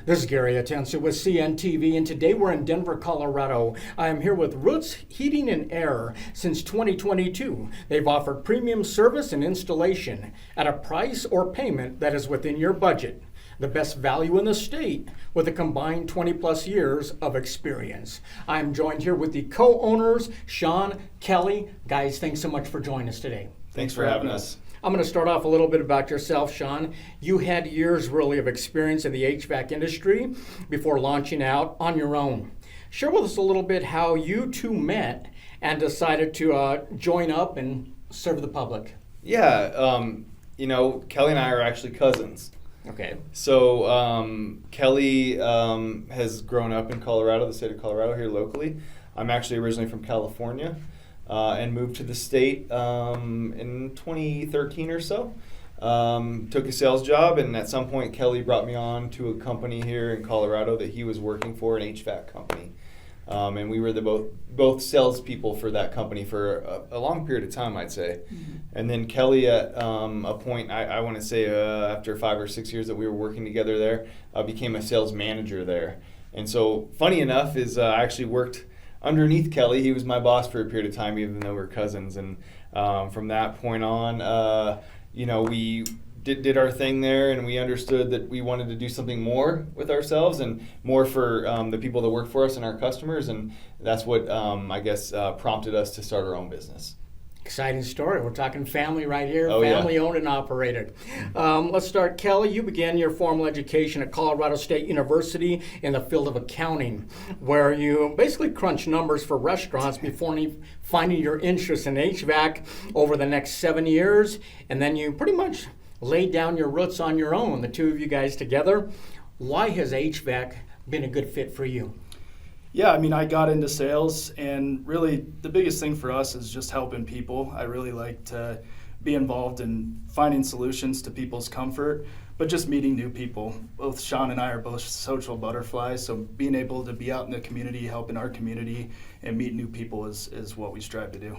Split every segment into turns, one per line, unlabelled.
This is Gary Atencio with CNTV, and today we're in Denver, Colorado. I am here with Roots Heating and Air. Since 2022, they've offered premium service and installation at a price or payment that is within your budget. The best value in the state with a combined 20 plus years of experience. I'm joined here with the co-owners, Sean, Kelly. Guys, thanks so much for joining us today.
Thanks for having us.
I'm going to start off a little bit about yourself, Sean. You had years really of experience in the HVAC industry before launching out on your own. Share with us a little bit how you two met and decided to join up and serve the public.
Yeah, Kelly and I are actually cousins.
Okay.
So Kelly has grown up in Colorado, the state of Colorado, here locally. I'm actually originally from California. And moved to the state in 2013 or so. Took a sales job, and at some point Kelly brought me on to a company here in Colorado that he was working for, an HVAC company. And we were both salespeople for that company for a long period of time, I'd say. Mm-hmm. And then Kelly, at a point, I want to say after 5 or 6 years that we were working together there, became a sales manager there. And so funny enough is I actually worked underneath Kelly. He was my boss for a period of time, even though we're cousins. And from that point on, we did our thing there, and we understood that we wanted to do something more with ourselves and more for the people that work for us and our customers. And that's what, prompted us to start our own business.
Exciting story. We're talking family right here,
yeah.
Family owned and operated. Let's start. Kelly, you began your formal education at Colorado State University in the field of accounting, where you basically crunch numbers for restaurants before finding your interest in HVAC over the next 7 years. And then you pretty much laid down your roots on your own, the two of you guys together. Why has HVAC been a good fit for you?
Yeah, I got into sales, and really the biggest thing for us is just helping people. I really like to be involved in finding solutions to people's comfort, but just meeting new people. Both Sean and I are both social butterflies, so being able to be out in the community, helping our community, and meet new people is what we strive to do.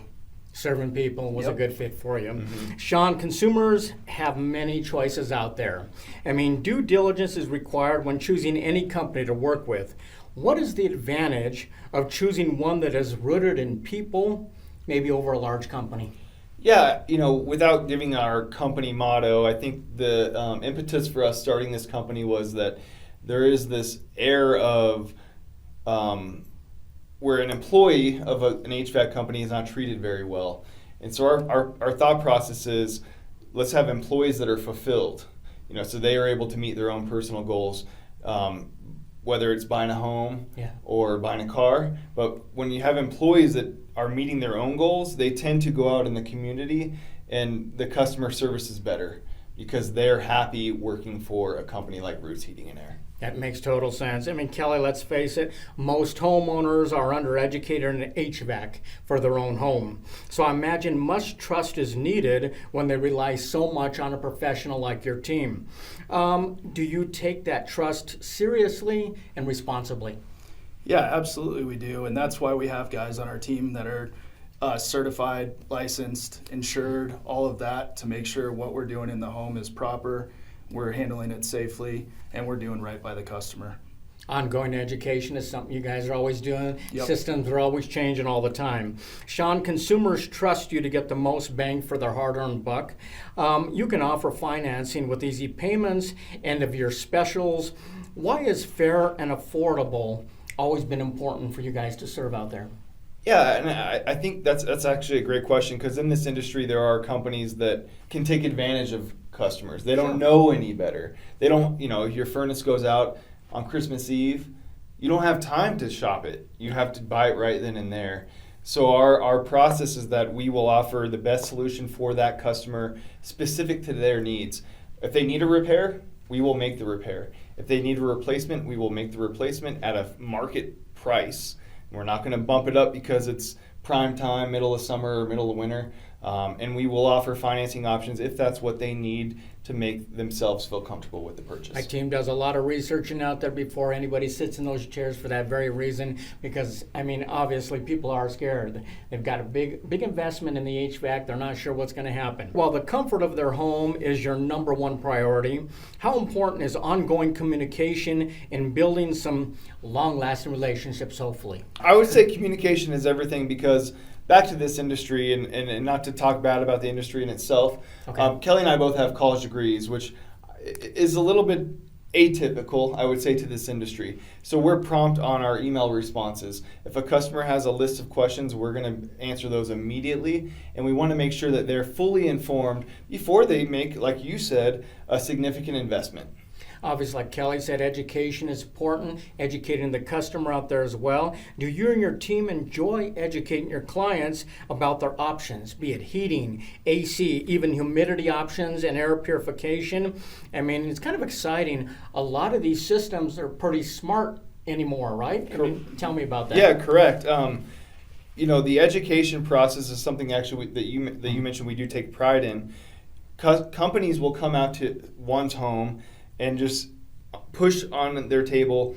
Serving people was
Yep.
a good fit for you.
Mm-hmm.
Sean, consumers have many choices out there. Due diligence is required when choosing any company to work with. What is the advantage of choosing one that is rooted in people, maybe over a large company?
Yeah, without giving our company motto, I think the impetus for us starting this company was that there is this air of where an employee of an HVAC company is not treated very well. And so our thought process is, let's have employees that are fulfilled, so they are able to meet their own personal goals, whether it's buying a home or buying a car. But when you have employees that are meeting their own goals, they tend to go out in the community, and the customer service is better because they're happy working for a company like Roots Heating and Air.
That makes total sense. Kelly, let's face it, most homeowners are undereducated in HVAC for their own home. So I imagine much trust is needed when they rely so much on a professional like your team. Do you take that trust seriously and responsibly?
Yeah, absolutely we do, and that's why we have guys on our team that are certified, licensed, insured, all of that to make sure what we're doing in the home is proper, we're handling it safely, and we're doing right by the customer.
Ongoing education is something you guys are always doing.
Yep.
Systems are always changing all the time. Sean, consumers trust you to get the most bang for their hard-earned buck. You can offer financing with easy payments, end-of-year specials. Why is fair and affordable always been important for you guys to serve out there?
Yeah, and I think that's actually a great question, because in this industry there are companies that can take advantage of customers. They don't know any better. They don't, if your furnace goes out on Christmas Eve, you don't have time to shop it. You have to buy it right then and there. So our process is that we will offer the best solution for that customer specific to their needs. If they need a repair, we will make the repair. If they need a replacement, we will make the replacement at a market price. We're not going to bump it up because it's prime time, middle of summer or middle of winter. And we will offer financing options if that's what they need to make themselves feel comfortable with the purchase.
My team does a lot of researching out there before anybody sits in those chairs for that very reason, because, I mean, obviously people are scared. They've got a big investment in the HVAC. They're not sure what's going to happen. While the comfort of their home is your number one priority, how important is ongoing communication in building some long-lasting relationships, hopefully?
I would say communication is everything, because back to this industry, and not to talk bad about the industry in itself,
Okay.
Kelly and I both have college degrees, which is a little bit atypical, I would say, to this industry. So we're prompt on our email responses. If a customer has a list of questions, we're going to answer those immediately, and we want to make sure that they're fully informed before they make, like you said, a significant investment.
Obviously, like Kelly said, education is important, educating the customer out there as well. Do you and your team enjoy educating your clients about their options, be it heating, AC, even humidity options and air purification? I mean, it's kind of exciting. A lot of these systems are pretty smart anymore, right? I mean, tell me about that.
Yeah, correct. The education process is something actually that you mentioned we do take pride in. Companies will come out to one's home and just push on their table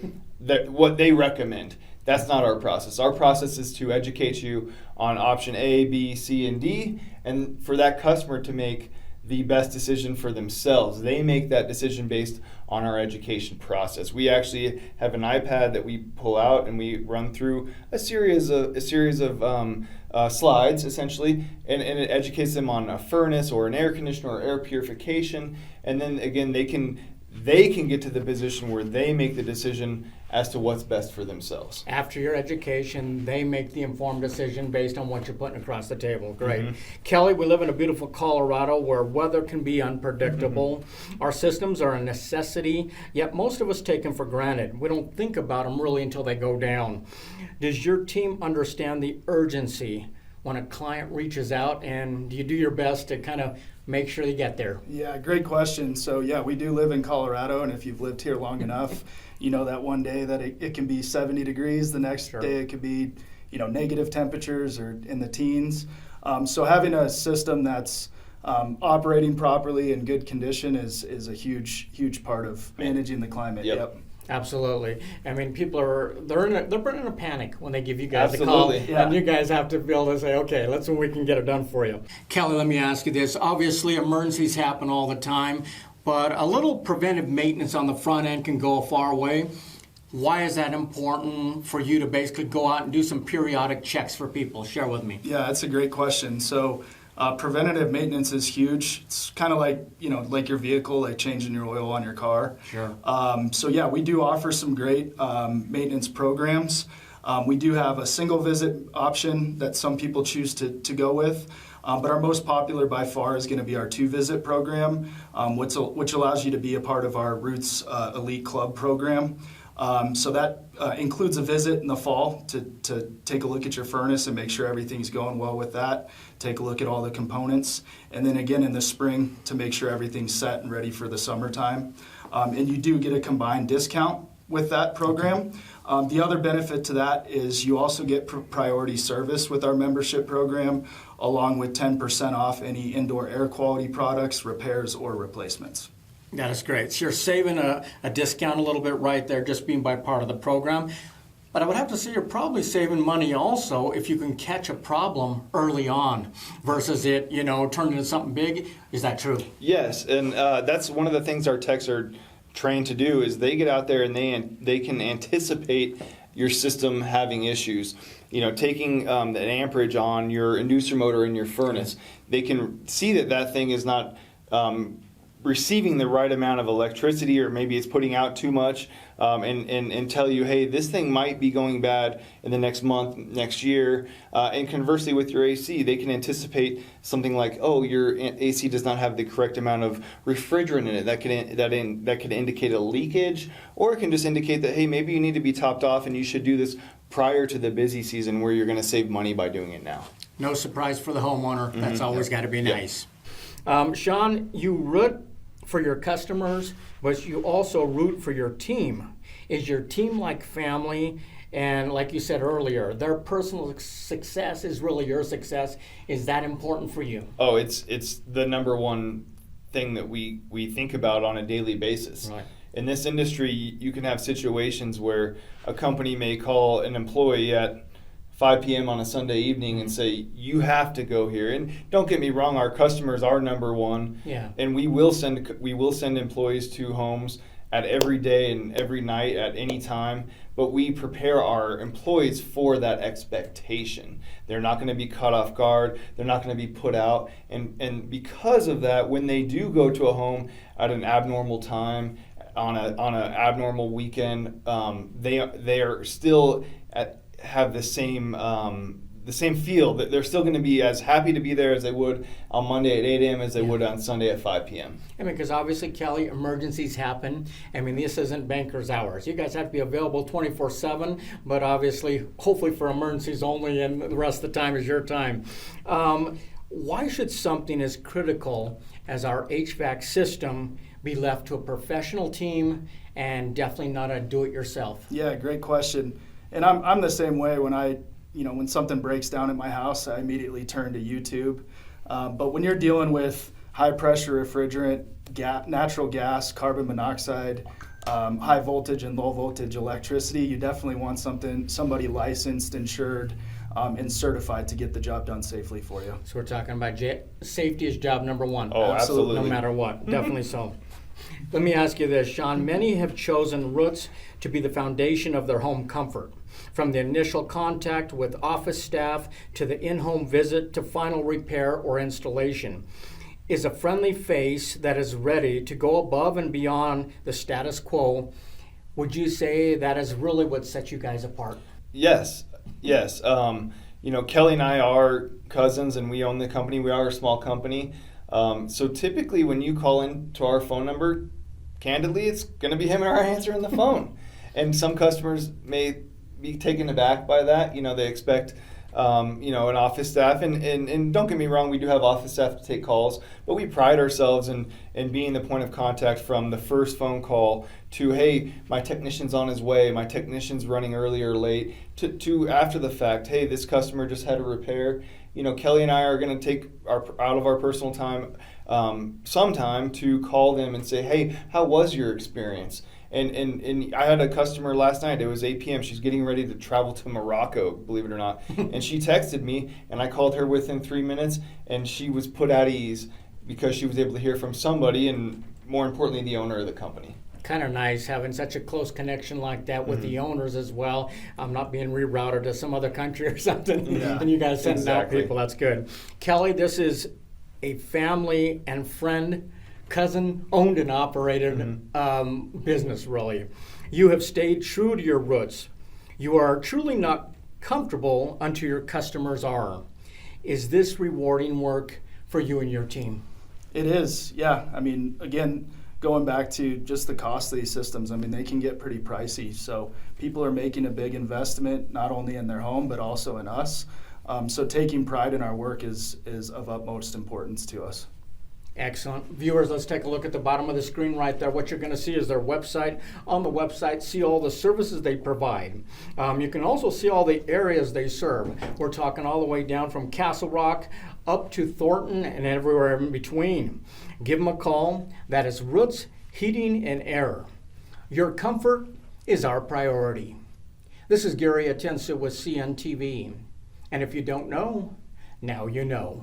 what they recommend. That's not our process. Our process is to educate you on option A, B, C, and D, and for that customer to make the best decision for themselves. They make that decision based on our education process. We actually have an iPad that we pull out and we run through a series of slides, essentially, and it educates them on a furnace or an air conditioner or air purification, and then again they can get to the position where they make the decision as to what's best for themselves.
After your education, they make the informed decision based on what you're putting across the table. Great.
Mm-hmm.
Kelly, we live in a beautiful Colorado where weather can be unpredictable. Mm-hmm. Our systems are a necessity, yet most of us take them for granted. We don't think about them really until they go down. Does your team understand the urgency when a client reaches out, and do you do your best to kind of make sure they get there?
Yeah, great question. So yeah, we do live in Colorado, and if you've lived here long enough, you know that one day that it can be 70 degrees, the next
Sure.
day it could be, negative temperatures or in the teens. So having a system that's operating properly in good condition is a huge part of managing the climate.
Yep.
Absolutely. I mean, they're in a panic when they give you guys
Absolutely.
a call,
Yeah.
and you guys have to be able to say, okay, let's see if we can get it done for you. Kelly, let me ask you this. Obviously, emergencies happen all the time, but a little preventive maintenance on the front end can go a far way. Why is that important for you to basically go out and do some periodic checks for people? Share with me.
Yeah, that's a great question. So preventative maintenance is huge. It's kind of like your vehicle, like changing your oil on your car.
Sure.
So yeah, we do offer some great maintenance programs. We do have a single visit option that some people choose to go with. But our most popular by far is going to be our 2-visit program, which allows you to be a part of our Roots Elite Club program. So that includes a visit in the fall to take a look at your furnace and make sure everything's going well with that. Take a look at all the components. And then again in the spring to make sure everything's set and ready for the summertime. And you do get a combined discount with that program. The other benefit to that is you also get priority service with our membership program, along with 10% off any indoor air quality products, repairs, or replacements.
That is great. So you're saving a discount a little bit right there just being by part of the program. But I would have to say you're probably saving money also if you can catch a problem early on versus it, turning into something big. Is that true?
Yes, and that's one of the things our techs are trained to do is they get out there and they can anticipate your system having issues. Taking an amperage on your inducer motor in your furnace, they can see that thing is not receiving the right amount of electricity, or maybe it's putting out too much, and tell you, hey, this thing might be going bad in the next month, next year. And conversely with your AC, they can anticipate something like, oh, your AC does not have the correct amount of refrigerant in it. That could indicate a leakage, or it can just indicate that, hey, maybe you need to be topped off and you should do this prior to the busy season where you're going to save money by doing it now.
No surprise for the homeowner. Mm-hmm. That's always got to be nice. Sean, you root for your customers, but you also root for your team. Is your team like family? And like you said earlier, their personal success is really your success. Is that important for you?
Oh, it's the number one thing that we think about on a daily basis.
Right.
In this industry, you can have situations where a company may call an employee at 5 p.m. on a Sunday evening and say, you have to go here. And don't get me wrong, our customers are number one.
Yeah.
And we will send employees to homes at every day and every night at any time. But we prepare our employees for that expectation. They're not going to be caught off guard. They're not going to be put out. And because of that, when they do go to a home at an abnormal time, on an abnormal weekend, they are still have the same feel, that they're still going to be as happy to be there as they would on Monday at 8 a.m. as they would on Sunday at 5 p.m.
I mean, because obviously, Kelly, emergencies happen. I mean, this isn't banker's hours. You guys have to be available 24/7, but obviously, hopefully for emergencies only, and the rest of the time is your time. Why should something as critical as our HVAC system be left to a professional team and definitely not a do-it-yourself?
Yeah, great question. And I'm the same way. When something breaks down at my house, I immediately turn to YouTube. But when you're dealing with high pressure refrigerant, natural gas, carbon monoxide, high voltage and low voltage electricity, you definitely want somebody licensed, insured, and certified to get the job done safely for you.
So we're talking about safety is job number one.
Oh, absolutely.
No matter what, definitely so. Let me ask you this, Sean. Many have chosen roots to be the foundation of their home comfort. From the initial contact with office staff to the in-home visit to final repair or installation, is a friendly face that is ready to go above and beyond the status quo. Would you say that is really what sets you guys apart?
Yes. Kelly and I are cousins, and we own the company. We are a small company. So typically when you call in to our phone number, candidly, it's going to be him and I answering the phone. And some customers may be taken aback by that. They expect, an office staff. And don't get me wrong, we do have office staff to take calls, but we pride ourselves in being the point of contact from the first phone call to, hey, my technician's on his way, my technician's running early or late, to after the fact, hey, this customer just had a repair. Kelly and I are going to take out of our personal time sometime to call them and say, hey, how was your experience? And I had a customer last night. It was 8 p.m. She's getting ready to travel to Morocco, believe it or not. And she texted me, and I called her within 3 minutes, and she was put at ease because she was able to hear from somebody, and more importantly, the owner of the company.
Kind of nice having such a close connection like that with the owners as well. I'm not being rerouted to some other country or something.
Yeah,
and you guys sending out
exactly.
people. That's good. Kelly, this is a family and friend, cousin owned and operated business, really. You have stayed true to your roots. You are truly not comfortable until your customers are. Is this rewarding work for you and your team?
It is, yeah. I mean, again, going back to just the cost of these systems, I mean, they can get pretty pricey. So people are making a big investment, not only in their home, but also in us. So taking pride in our work is of utmost importance to us.
Excellent. Viewers, let's take a look at the bottom of the screen right there. What you're going to see is their website. On the website, see all the services they provide. You can also see all the areas they serve. We're talking all the way down from Castle Rock up to Thornton and everywhere in between. Give them a call. That is Roots Heating and Air. Your comfort is our priority. This is Gary Atencio with CNTV. And if you don't know, now you know.